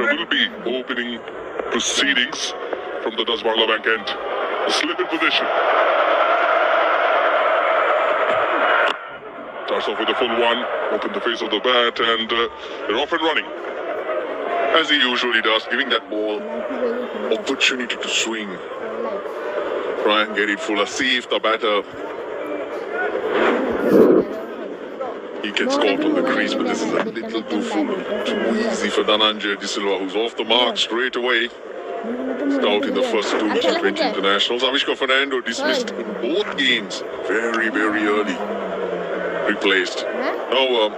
Minister will be opening proceedings from the Dasbarla Bank end. A slip in position. Starts off with a full one, open the face of the bat, and they're off and running. As he usually does, giving that ball opportunity to swing. Try and get it fuller. See if the batter he gets caught on the crease, but this is a little too full, too easy for Dhananjay De Silva, who's off the mark straight away. Out in the first two T20 internationals. Avishka Fernando dismissed in both games very, very early. Replaced. Now,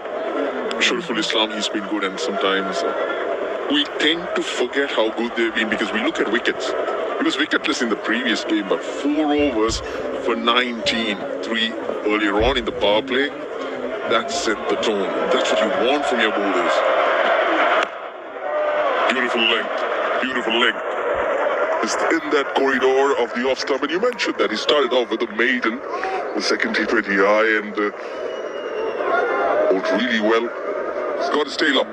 Shariful Islam, he's been good, and sometimes we tend to forget how good they've been because we look at wickets. He was wicketless in the previous game, but 4 overs for 19, 3 earlier on in the power play. That set the tone. That's what you want from your bowlers. Beautiful length. Beautiful length. Is in that corridor of the off stump, and you mentioned that he started off with a maiden, the second T20I, and bowled really well. He's got his tail up.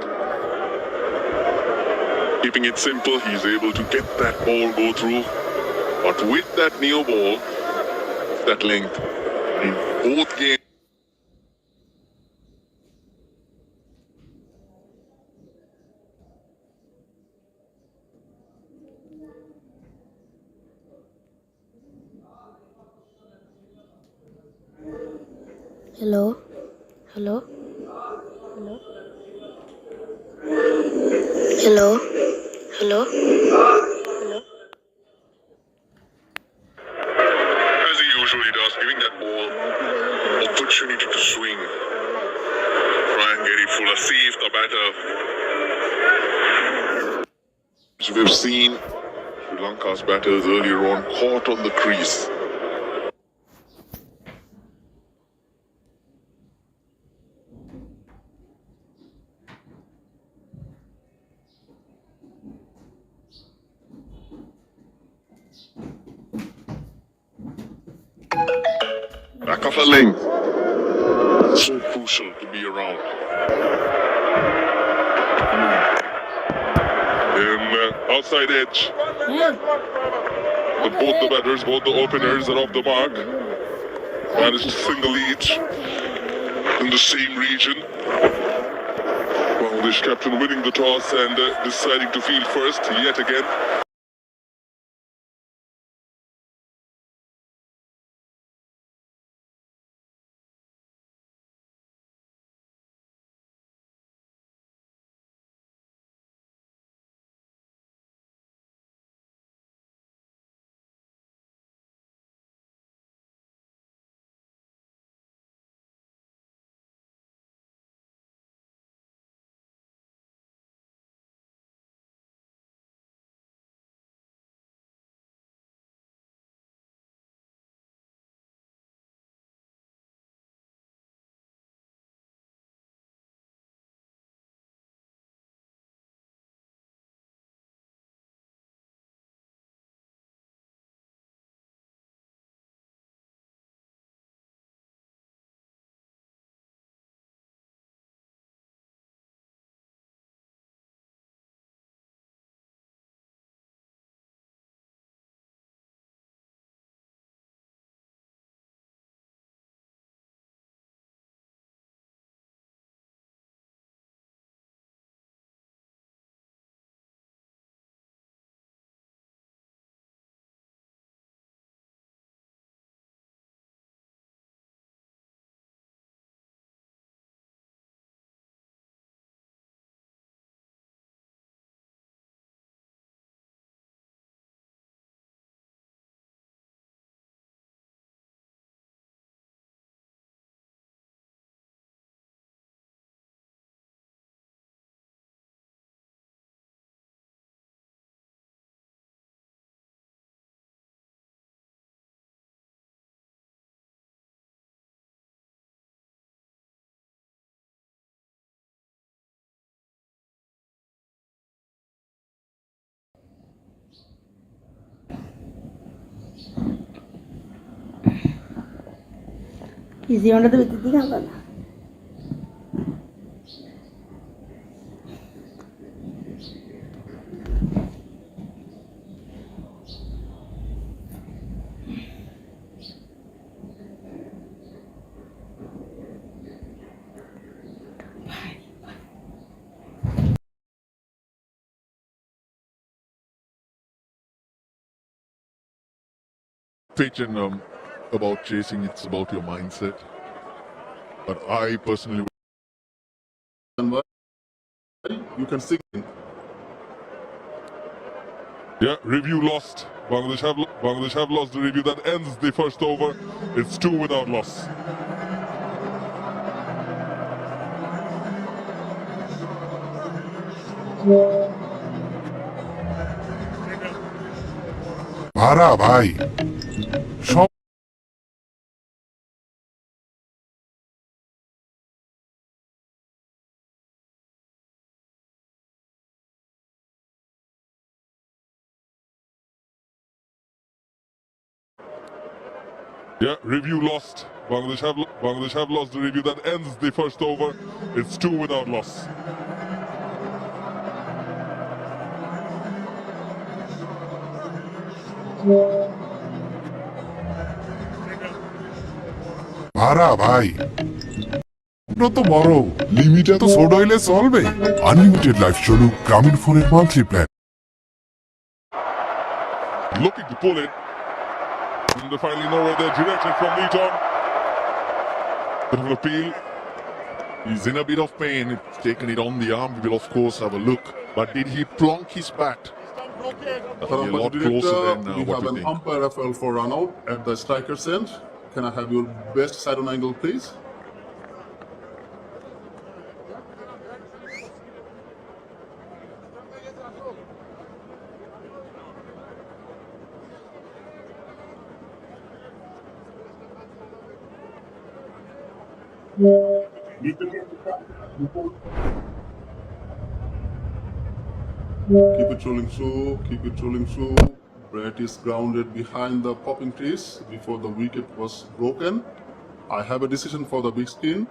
Keeping it simple, he's able to get that ball go through. But with that neo ball, that length, in both games. Hello? Hello? Hello? Hello? Hello? Hello? As he usually does, giving that ball opportunity to swing. Try and get it fuller. See if the batter. So we've seen Sri Lanka's batters earlier on caught on the crease. Back of a length. So crucial to be around. Then outside edge. But both the batters, both the openers are off the mark. Managed to single each in the same region. Bangladesh captain winning the toss and deciding to field first yet again. Easy under the with pitch and about chasing, it's about your mindset. But I personally, you can see. yeah, review lost. Bangladesh have lost the review that ends the first over. It's 2 without loss. ভাড়া ভাই সব Yeah, review lost. Bangladesh have lost the review that ends the first over. It's 2 without loss. ভাড়া ভাই আপনার তো বড় লিমিটে তো সোডা হইলে চলবে আনলিমিটেড লাইফ চলুক গ্রামীণ ফোনের monthly plan Looking to pull it. And they finally know where their direction from Leeton. Bit of an appeal. He's in a bit of pain. It's taken it on the arm. We will of course have a look. But did he plonk his bat? That'll be a lot closer than We what have you an think. umpire referral for run out at the striker's end. Can I have your best side on angle, please? Keep it rolling through, keep it rolling through. Brett is grounded behind the popping trees before the wicket was broken. I have a decision for the big screen.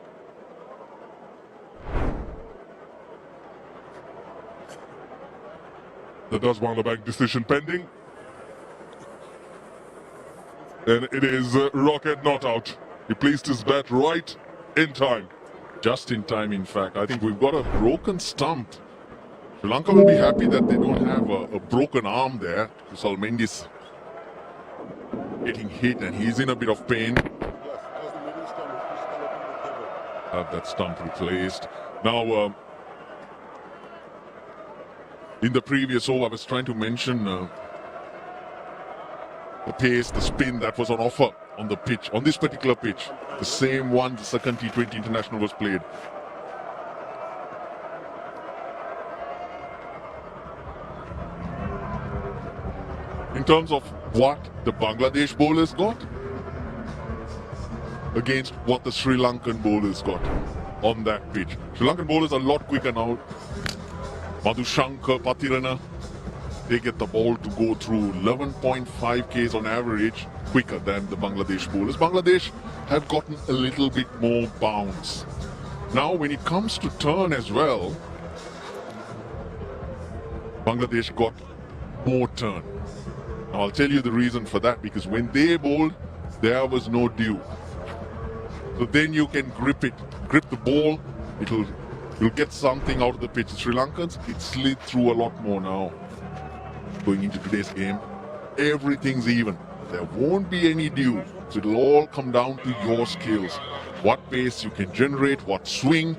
The Dutch Bank decision pending. And it is Rocket not out. He placed his bat right in time. Just in time, in fact. I think we've got a broken stump. Sri Lanka will be happy that they don't have a broken arm there. Salmendis getting hit and he's in a bit of pain. Have that stump replaced. Now, in the previous over, I was trying to mention the pace, the spin that was on offer on the pitch, on this particular pitch. The same one the second T20 international was played. In terms of what the Bangladesh bowlers got against what the Sri Lankan bowlers got on that pitch. Sri Lankan bowlers are a lot quicker now. Madhushankar, Patirana, they get the ball to go through 11.5 Ks on average quicker than the Bangladesh bowlers. Bangladesh have gotten a little bit more bounce. Now when it comes to turn as well, Bangladesh got more turn. Now I'll tell you the reason for that, because when they bowled, there was no dew. So then you can grip the ball, you'll get something out of the pitch. Sri Lankans, it slid through a lot more now. Going into today's game, everything's even. There won't be any dew. So it'll all come down to your skills. What pace you can generate, what swing,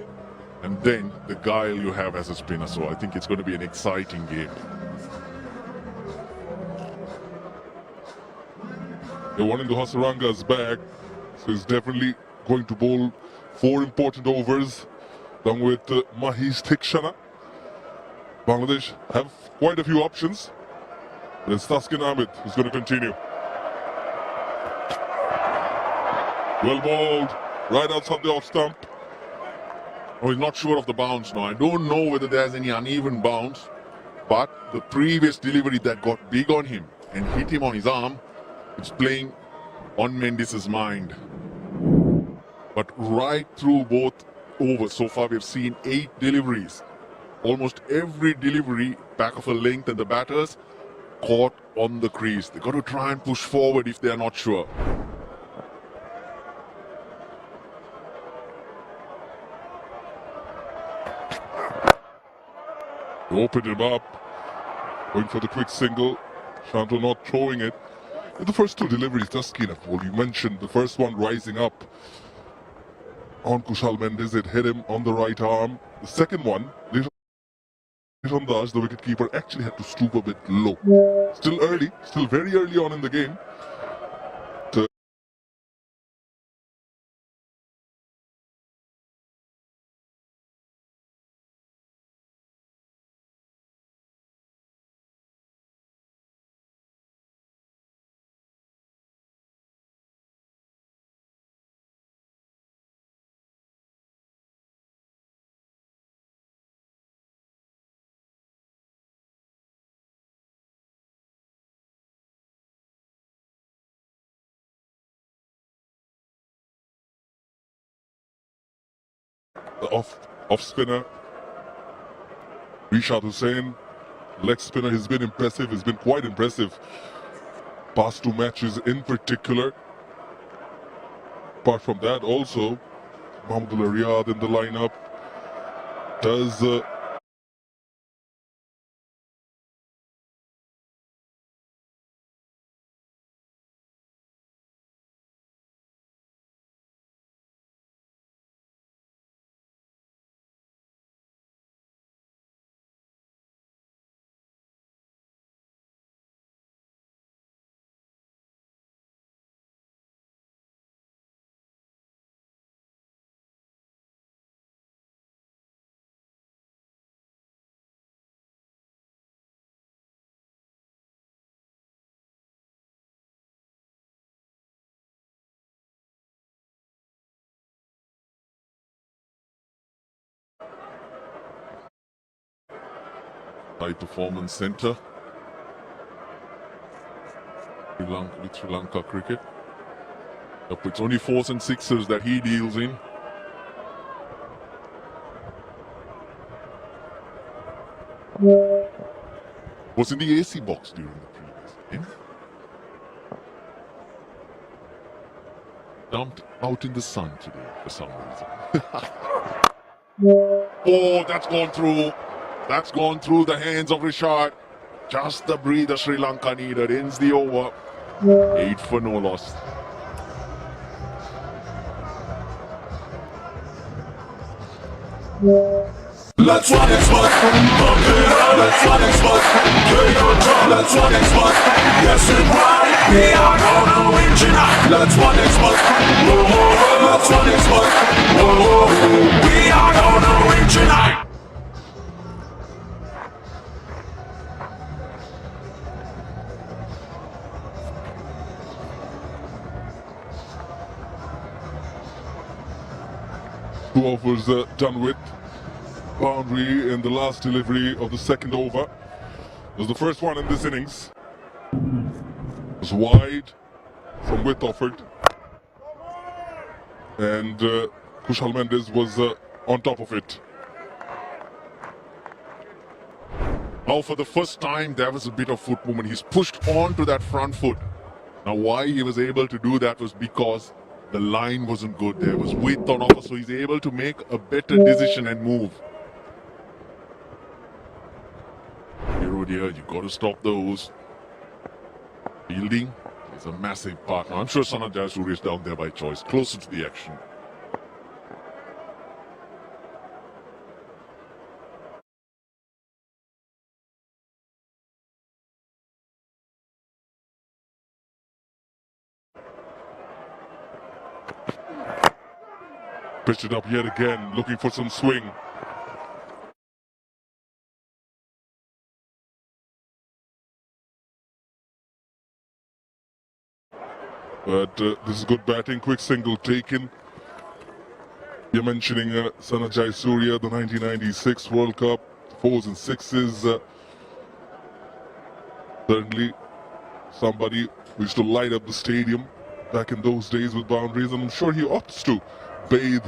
and then the guile you have as a spinner. So I think it's going to be an exciting game. The one in the Hasaranga's back, so he's definitely going to bowl 4 important overs along with Mahesh Thikshana. Bangladesh have quite a few options, but it's Taskin Ahmed who's going to continue. Well bowled, right outside the off stump. Oh, he's not sure of the bounce now. I don't know whether there's any uneven bounce, but the previous delivery that got big on him and hit him on his arm, it's playing on Mendes' mind. But right through both overs, so far we've seen 8 deliveries. Almost every delivery back of a length, and the batters caught on the crease. They've got to try and push forward if they're not sure. They opened him up, going for the quick single. Shanto not throwing it. The first two deliveries just clean up. Well, you mentioned the first one rising up on Kushal Mendes, it hit him on the right arm. The second one, Randaj, the wicketkeeper, actually had to stoop a bit low. Still early, still very early on in the game. The off spinner, Rishad Hussain, leg spinner, has been impressive, has been quite impressive. Past two matches in particular. Apart from that, also, Mahmudullah Riyad in the lineup does high performance centre with Sri Lanka cricket. It's only fours and sixes that he deals in. Was in the AC box during the previous game. Dumped out in the sun today for some reason. Oh, that's gone through. That's gone through the hands of Rishad. Just the breather Sri Lanka needed. Ends the over. 8 for no loss. Let's run it, spot. Pump it up. Let's run it, spot. Play your drum. Let's run it, spot. Yes, and right. We are gonna win tonight. Let's run it, spot. Whoa, whoa, whoa. Let's run it, spot. Whoa, whoa, whoa. We are gonna win tonight. Two overs done with. Boundary in the last delivery of the second over. It was the first one in this innings. It was wide from width offered. And Kushal Mendes was on top of it. Now for the first time there was a bit of foot movement. He's pushed onto that front foot. Now why he was able to do that was because the line wasn't good. There was width on offer, so he's able to make a better decision and move. Here, you got to stop those. Fielding is a massive part. Now, I'm sure Sanat Jayasuriya is down there by choice, closer to the action. Pitched it up yet again, looking for some swing. But this is good batting, quick single taken. You're mentioning Sanat Jayasuriya, the 1996 World Cup, fours and sixes. Certainly somebody who used to light up the stadium back in those days with boundaries, and I'm sure he opts to bathe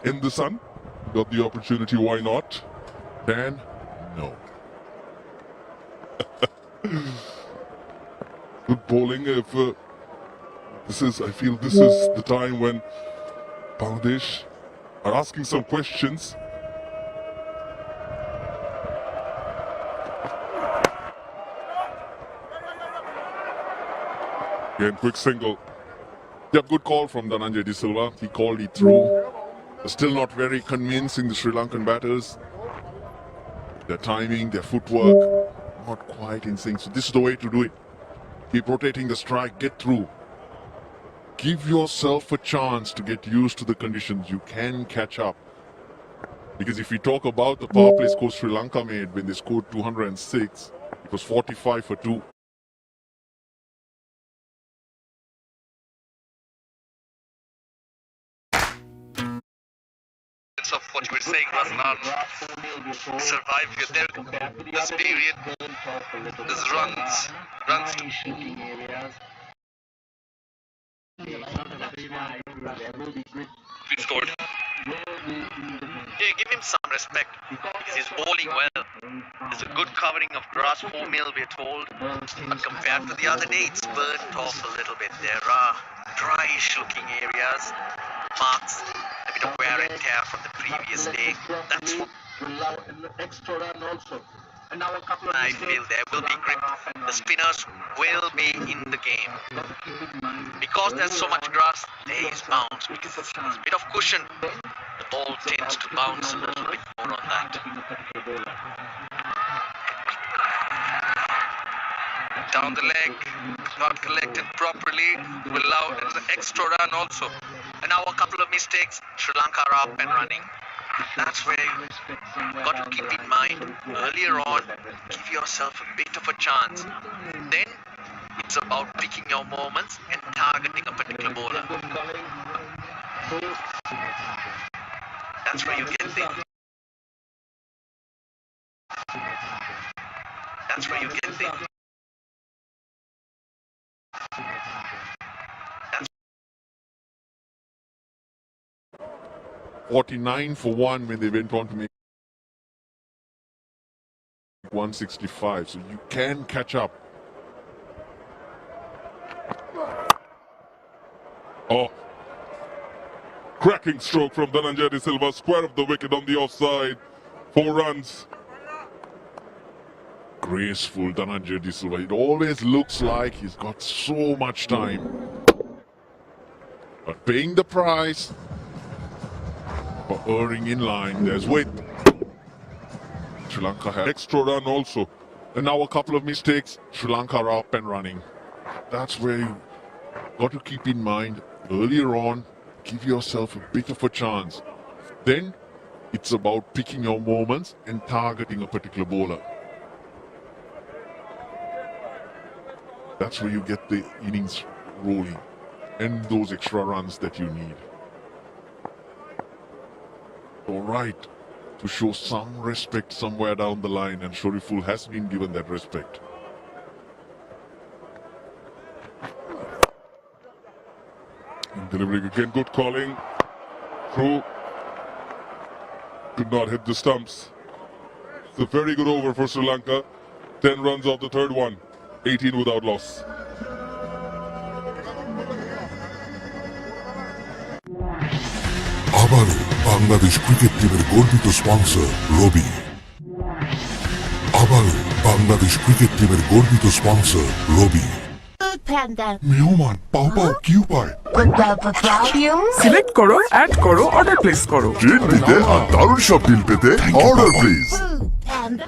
in the sun. Got the opportunity, why not? Dan? No. Good bowling. If I feel this is the time when Bangladesh are asking some questions. Again, quick single. Yep, good call from Dhananjay De Silva. He called it through. Still not very convincing, the Sri Lankan batters. Their timing, their footwork, not quite in sync. So this is the way to do it. Keep rotating the strike, get through. Give yourself a chance to get used to the conditions. You can catch up. Because if we talk about the power play score Sri Lanka made when they scored 206, it was 45 for 2. Of what you were saying, Razlan, survive with this period, this runs to be scored. Yeah, give him some respect because he's bowling well. There's a good covering of grass, 4 mil, we're told, but compared to the other day, it's burnt off a little bit. There are dryish looking areas, marks, a bit of wear and tear from the previous day. That's what I feel there will be grip. The spinners will be in the game. Because there's so much grass, there is bounce. Because there's a bit of cushion, the ball tends to bounce a little bit more on that. Down the leg, not collected properly, will allow an extra run also. And now a couple of mistakes, Sri Lanka are up and running. That's where you got to keep in mind, earlier on, give yourself a bit of a chance. Then, it's about picking your moments and targeting a particular bowler. That's where you get the... That's where you get the... 49 for 1 when they went on to make 165. So you can catch up. Oh. Cracking stroke from Dhananjay De Silva. Square of the wicket on the offside. 4 runs. Graceful Dhananjay De Silva. It always looks like he's got so much time. But paying the price for erring in line. There's width. Sri Lanka had extra run also. And now a couple of mistakes. Sri Lanka are up and running. That's where you got to keep in mind. Earlier on, give yourself a bit of a chance. Then it's about picking your moments and targeting a particular bowler. That's where you get the innings rolling and those extra runs that you need. All right, to show some respect somewhere down the line, and Shariful has been given that respect. And delivering again, good calling. Through. Could not hit the stumps. It's a very good over for Sri Lanka. 10 runs off the third one. 18 without loss. আবারও Bangladesh cricket টিমের গর্বিত sponsor রবি। আবারও Bangladesh cricket টিমের গর্বিত sponsor রবি। Panda. মেহমান পাও পাও Q পায়। সিলেক্ট করো, অ্যাড করো, অর্ডার প্লেস করো। ট্রিট দিতে আর দারুণ সব ডিল পেতে order please. Panda.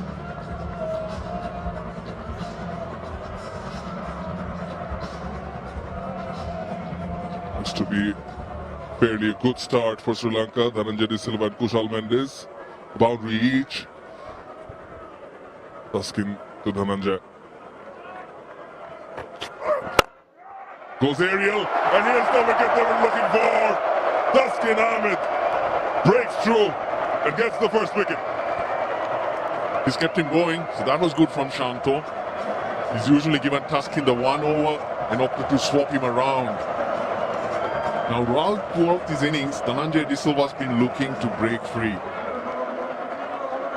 Looks to be fairly a good start for Sri Lanka. Dhananjay De Silva and Kushal Mendis. Boundary each. Taskin to Dhananjay. Goes aerial, and here's the wicket they were looking for. Taskin Ahmed breaks through and gets the first wicket. He's kept him going, so that was good from Shanto. He's usually given Taskin the 1 over and opted to swap him around. Now, throughout these innings, Dhananjay De Silva's been looking to break free.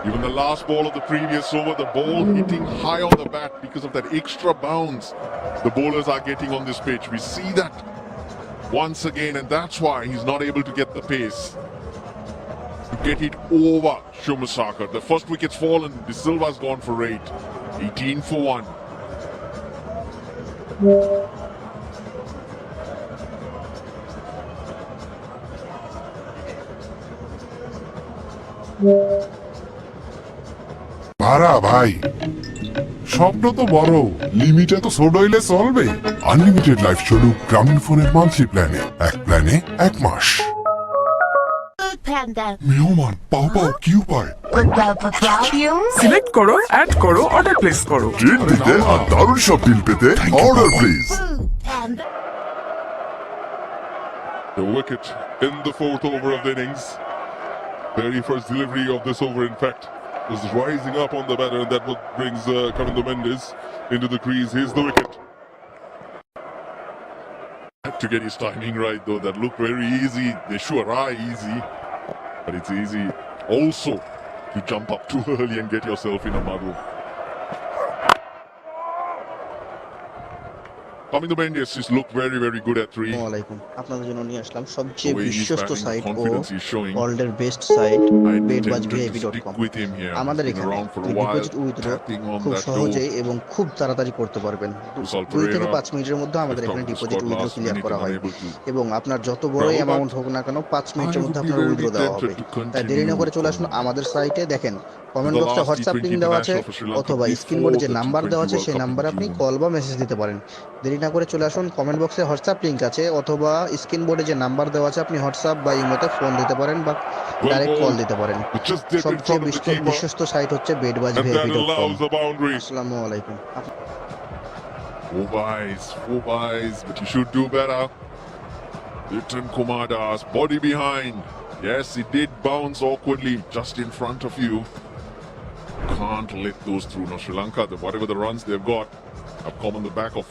Even the last ball of the previous over, the ball hitting high on the bat because of that extra bounce the bowlers are getting on this pitch. We see that once again, and that's why he's not able to get the pace to get it over Shumasaka. The first wicket's fallen, De Silva's gone for 8. 18 for 1. ভাড়া ভাই, স্বপ্ন তো বড়, লিমিটে তো ছোট হইলে চলবে। আনলিমিটেড লাইফ চলুক গ্রামীণ ফোনের মান্থলি প্ল্যানে, এক প্ল্যানে 1 মাস। Food Panda. মেহমান পাও পাও কিউ পায়। সিলেক্ট করো, অ্যাড করো, অর্ডার প্লেস করো। ট্রিট দিতে আর দারুণ সব ডিল পেতে order please. Food Panda. The wicket in the 4th over of the innings. Very first delivery of this over, in fact, was rising up on the batter, and that what brings Kavindo Mendes into the crease. Here's the wicket. Had to get his timing right, though. That looked very easy. They sure are easy, but it's easy also to jump up too early and get yourself in a muddle. Kavindo Mendes just looked very, very good at 3. আসসালামাইকুম, আপনাদের জন্য নিয়ে আসলাম সবচেয়ে The way he's বিশ্বস্ত batting, site ও confidence he's showing. ওয়ার্ল্ডের best site I betbuzvip.com। stick with him here. আমাদের He's been এখানে around for a আপনি while, deposit withdraw tapping on খুব that সহজেই door. এবং খুব তাড়াতাড়ি করতে পারবেন। 2 থেকে 5 মিনিটের মধ্যে আমাদের Left এখানে out the deposit squad withdraw last clear minute করা and হয় unable to এবং আপনার যত বড়ই Well, অ্যামাউন্ট but হোক না কেন 5 মিনিটের I মধ্যে would be আপনার very উইথড্র দেওয়া হবে। tempted to তাই দেরি না করে চলে আসুন continue আমাদের সাইটে। দেখেন কমেন্ট the বক্সে last হোয়াটসঅ্যাপ T20 লিংক দেওয়া আছে international for Sri Lanka অথবা স্ক্রিন before বোর্ডে যে the নাম্বার T20 দেওয়া আছে World সেই Cup in নাম্বারে আপনি June. কল বা মেসেজ দিতে পারেন। দেরি না করে চলে আসুন, কমেন্ট বক্সে হোয়াটসঅ্যাপ লিংক আছে অথবা স্ক্রিন বোর্ডে যে নাম্বার দেওয়া আছে আপনি হোয়াটসঅ্যাপ বা ইমোতে ফোন দিতে পারেন বা Well ডাইরেক্ট কল bowled. দিতে পারেন। It just dipped in সবচেয়ে front of the keeper, বিশ্বস্ত সাইট হচ্ছে and that betbuzvip.com। allows a boundary. আসসালামু আলাইকুম। 4 byes, but you should do better. Liton Kumardas, body behind. Yes, it did bounce awkwardly just in front of you. Can't let those through. Now Sri Lanka, whatever the runs they've got, have come on the back of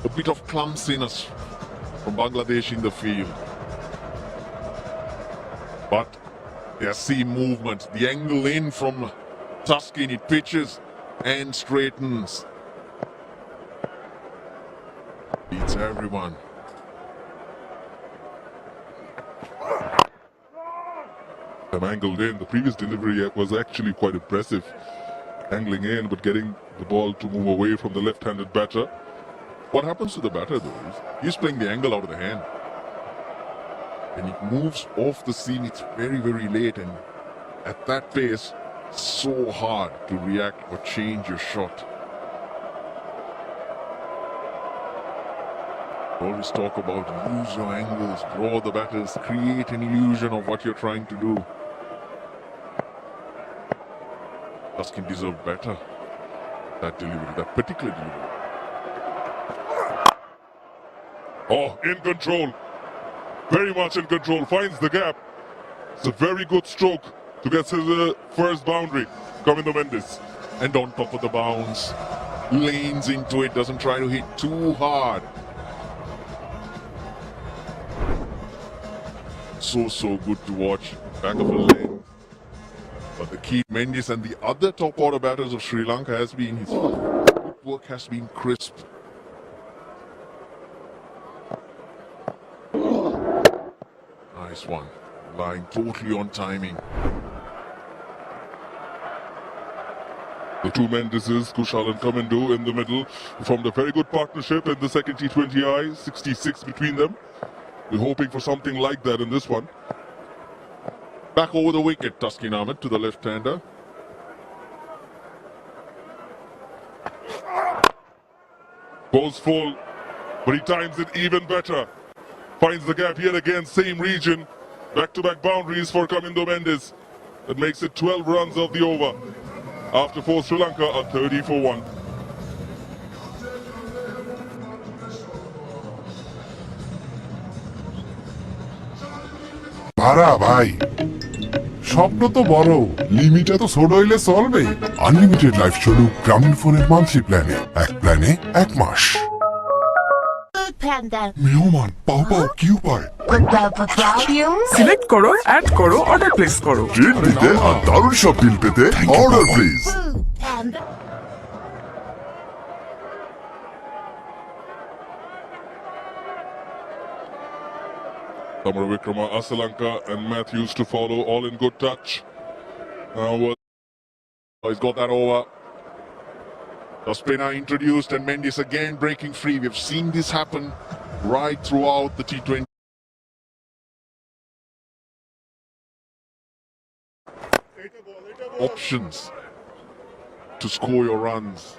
a bit of clumsiness from Bangladesh in the field. But their seam movement, the angle in from Tuskin, it pitches and straightens. Beats everyone. Them angled in. The previous delivery was actually quite impressive. Angling in, but getting the ball to move away from the left-handed batter. What happens to the batter though is he's playing the angle out of the hand. When it moves off the seam, it's very, very late, and at that pace, so hard to react or change your shot. Always talk about use your angles, draw the batters, create an illusion of what you're trying to do. Tuskin deserved better. That delivery, that particular delivery. Oh, in control. Very much in control. Finds the gap. It's a very good stroke to get his first boundary. Kavindo Mendes. And on top of the bounce, lanes into it, doesn't try to hit too hard. So good to watch. Back of the lane. But the key, Mendes and the other top order batters of Sri Lanka has been, his footwork has been crisp. Nice one. Lying totally on timing. The two Mendeses, Kushal and Kavindo, in the middle, formed a very good partnership in the second T20I, 66 between them. We're hoping for something like that in this one. Back over the wicket, Tuskin Ahmed to the left-hander. Goes full, but he times it even better. Finds the gap yet again, same region. Back-to-back boundaries for Kavindo Mendes. That makes it 12 runs of the over. After 4, Sri Lanka are 30 for 1. ভাড়া ভাই, স্বপ্ন তো বড়, লিমিটে তো ছোট হইলে চলবে। আনলিমিটেড লাইফ চলুক গ্রামীণ ফোনের মান্থলি প্ল্যানে, এক প্ল্যানে 1 মাস। Food Panda. মেহমান পাও পাও কিউ পায়। সিলেক্ট করো, অ্যাড করো, অর্ডার প্লেস করো। ট্রিট দিতে আর দারুণ সব ডিল পেতে order please. Food Panda. Tamara Vikrama, Asalanka and Matthews to follow, all in good touch. Now He's got that over. The spinner introduced and Mendes again breaking free. We've seen this happen right throughout the T20. options to score your runs.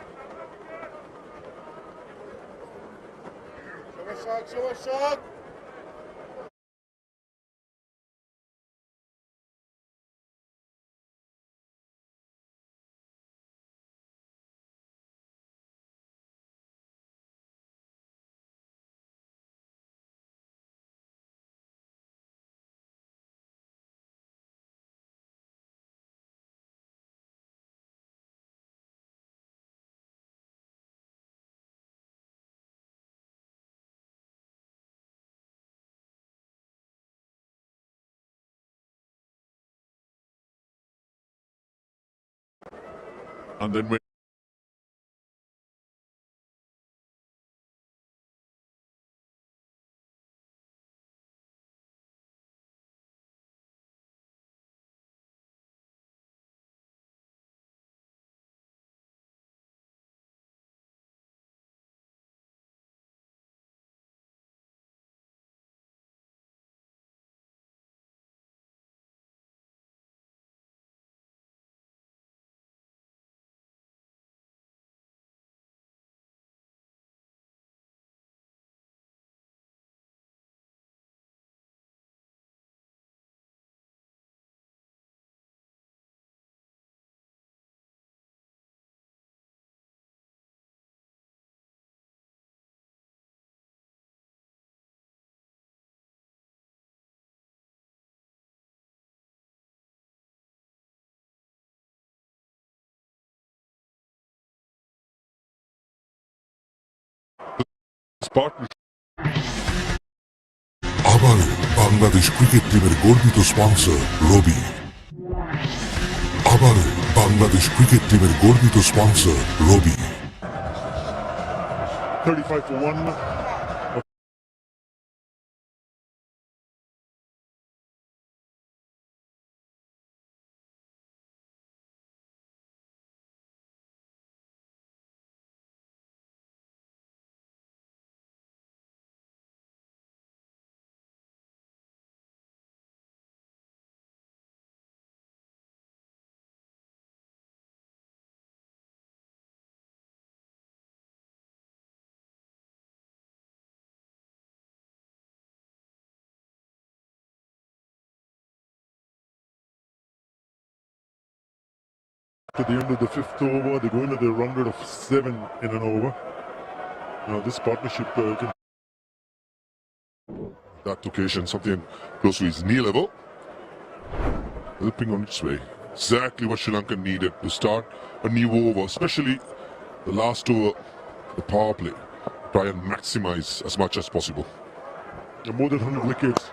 And then when this partnership আবারও Bangladesh cricket টিমের গর্বিত sponsor রবি। আবারও Bangladesh cricket টিমের গর্বিত sponsor Rabi. 35 for 1. To the end of the 5th over, they go into their run rate of 7 in an over. Now this partnership can that occasion something close to his knee level, helping on its way. Exactly what Sri Lanka needed to start a new over, especially the last over, the power play. Try and maximize as much as possible. More than 100 wickets,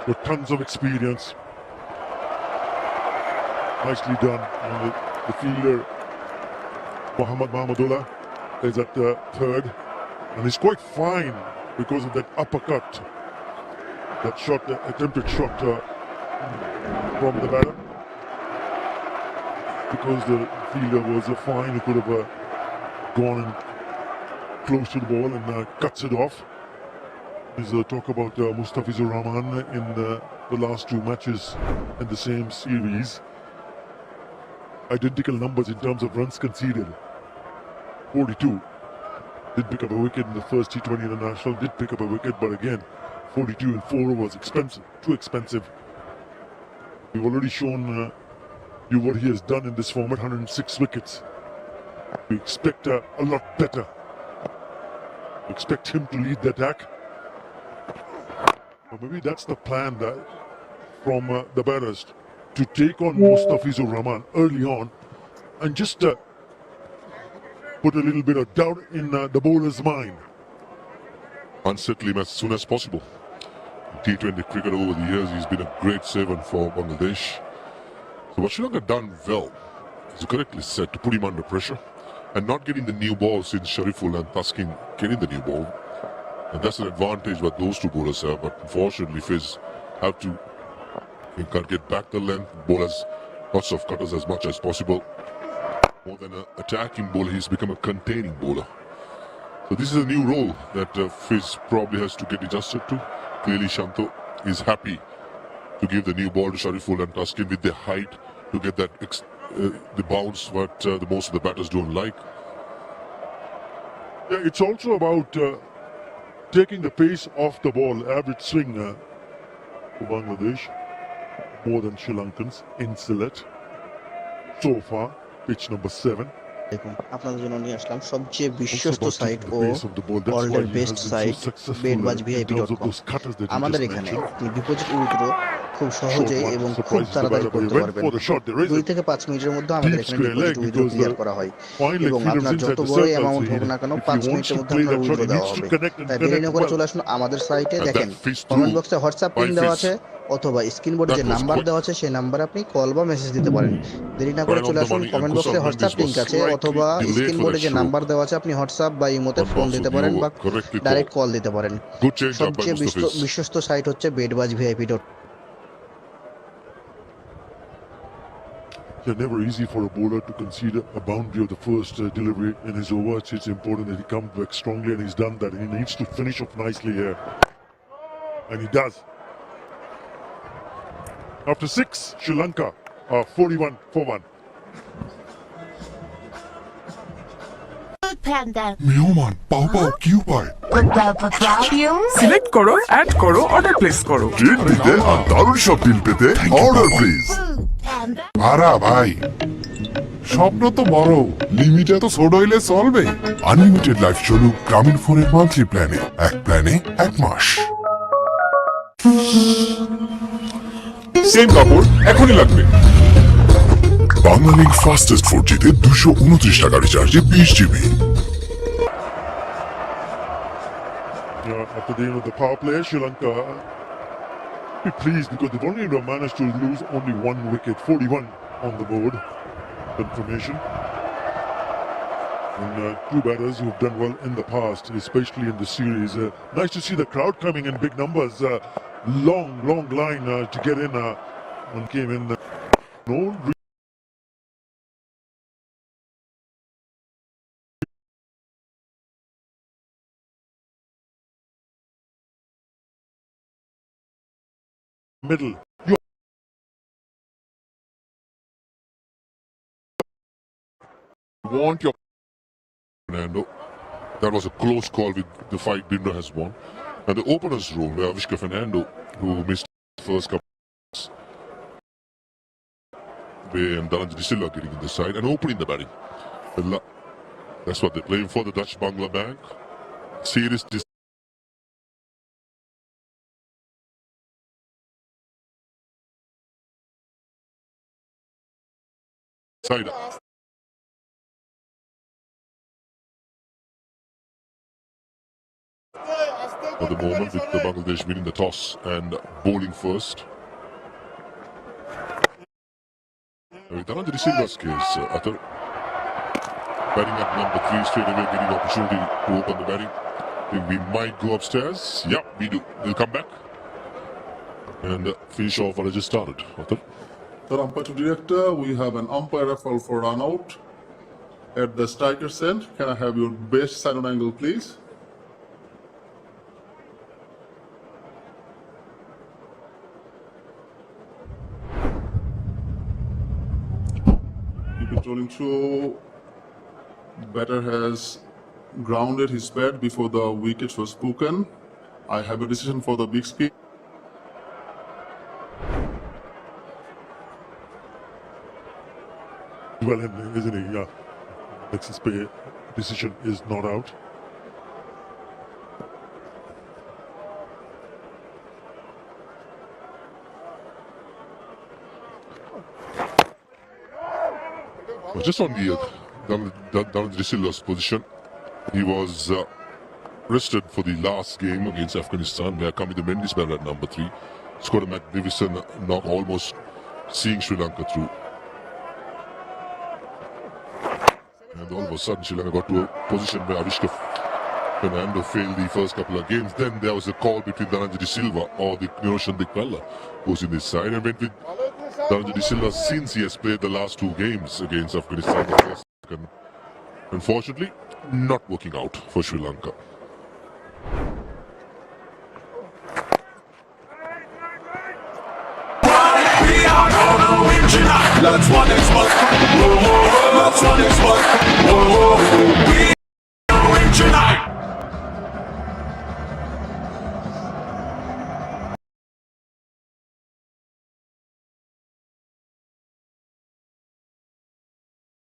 with tons of experience. Nicely done. And the fielder, Muhammad Mahmudullah, is at the third. And he's quite fine because of that uppercut. That shot, the attempted shot from the batter. Because the fielder was fine, he could have gone and close to the ball and cuts it off. There's talk about Mustafizur Rahman in the last 2 matches in the same series. Identical numbers in terms of runs conceded. 42. Did pick up a wicket in the first T20 International, did pick up a wicket, but again, 42 in 4 overs, expensive, too expensive. We've already shown you what he has done in this format, 106 wickets. We expect a lot better. We expect him to lead the attack. Or maybe that's the plan from the batters, to take on Mustafizur Rahman early on and just put a little bit of doubt in the bowler's mind. Unsettle him as soon as possible. T20 cricket over the years, he's been a great servant for Bangladesh. So what Sri Lanka done well, as you correctly said, to put him under pressure and not getting the new ball since Shariful and Taskin getting the new ball. And that's an advantage what those 2 bowlers have, but unfortunately Fizz have to can't get back the length. Bowlers, lots of cutters as much as possible. More than an attacking bowler, he's become a containing bowler. So this is a new role that Fizz probably has to get adjusted to. Clearly Shanto is happy to give the new ball to Shariful and Taskin with their height to to get that the bounce what the most of the batters don't like. Yeah, it's also about taking the pace off the ball, average swing for Bangladesh, more than Sri Lankans in Sylhet so far, pitch number 7. দেখুন আপনাদের জন্য নিয়ে আসলাম সবচেয়ে Also বিশ্বস্ত about site taking the ও pace of the ball. That's why ওয়ার্ল্ডের he best has been so site successful in bedbuzvip.com terms of those cutters that you আমাদের just এখানে mentioned. আপনি ডিপোজিট উইথড্র খুব Short সহজেই one, এবং খুব surprises the তাড়াতাড়ি batter, but he করতে went পারবেন for the shot. There is 2 a থেকে 5 মিনিটের মধ্যে আমাদের deep এখানে square deposit leg withdraw because clear the করা হয় fine leg এবং fielder আপনার is যত inside the বড় circle. So অ্যামাউন্ট হোক না কেন if he 5 wants মিনিটের to মধ্যে play আপনার that shot, উইথড্র he দেওয়া needs to হবে connect and তাই দেরি connect না করে well. চলে আসুন আমাদের সাইটে And দেখেন that fish কমেন্ট through বক্সে হোয়াটসঅ্যাপ by লিংক দেওয়া fish. আছে অথবা স্ক্রিন বোর্ডে যে That was নাম্বার quick. দেওয়া আছে সেই নাম্বারে আপনি কল বা মেসেজ দিতে পারেন দেরি না করে Right on চলে the আসুন money, and কমেন্ট বক্সে Kusal WhatsApp Mendes was link আছে slightly অথবা delayed স্ক্রিন for বোর্ডে that যে stroke. নাম্বার দেওয়া আছে আপনি হোয়াটসঅ্যাপ বা ইমোতে One ফোন bounce দিতে of পারেন you বা correctly ডাইরেক্ট called. কল দিতে পারেন Good change up by সবচেয়ে Mustafiz. বিশ্বস্ত সাইট হচ্ছে bedbuzvip.com It's never easy for a bowler to concede a boundary of the first delivery in his over. It's important that he comes back strongly, and he's done that. He needs to finish off nicely here. And he does. After 6, Sri Lanka are 41 for 1. Food Panda. মেহমান পাও পাও কি উপায় select করো, add করো, order place করো। Treat দিতে আর দারুণ সব ডিল পেতে অর্ডার প্লিজ Food Panda. আরা ভাই স্বপ্ন তো বড় লিমিটে তো ছোট হইলে চলবে আনলিমিটেড লাইফ চলুক গ্রামীণ ফোনের মান্থলি প্ল্যানে এক প্ল্যানে 1 মাস সেম কাপড় এখনই লাগবে বাংলালিংক ফাস্টেস্ট 4G তে 229 টাকা রিচার্জে 20 GB After the end of the power play, Sri Lanka be pleased because they've only managed to lose only 1 wicket, 41 on the board. Confirmation. And 2 batters who've done well in the past, especially in the series. Nice to see the crowd coming in big numbers. Long line to get in. One came in. No. Middle. You want your Fernando. That was a close call with the fight Binder has won. And the opener's role where Avishka Fernando, who missed the first couple and Dharanjit Silla getting in the side and opening the batting. That's what they're playing for, the Dutch Bangla Bank. Serious side. At the moment with the Bangladesh winning the toss and bowling first. With Dharanjit Silla's case, Atar batting at number 3 straight away, getting opportunity to open the batting. Think we might go upstairs. Yeah, we do. We'll come back and finish off what I just started. Atar. The umpire to director, we have an umpire referral for run out at the striker's end. Can I have your best side on angle, please? Keep it rolling through. Batter has grounded his bat before the wickets were spoken. I have a decision for the big screen. Well, isn't he? Yeah. Alexis Pay decision is not out. Well, just on the Dharanjit Silla's position, he was rested for the last game against Afghanistan. They are coming to Mendy's batter at number 3. Scored a magnificent knock, almost seeing Sri Lanka through. And all of a sudden, Sri Lanka got to a position where Avishka Fernando failed the first couple of games. Then there was a call between Dharanjit Silva or the Niroshan Dikwella, who's in this side, and went with Dharanjit Silva since he has played the last 2 games against Afghanistan. The first and unfortunately, not working out for Sri Lanka. We are gonna win tonight. Let's one Xbox. Whoa, whoa, whoa. Let's one Xbox. Whoa, whoa, whoa. We are in tonight.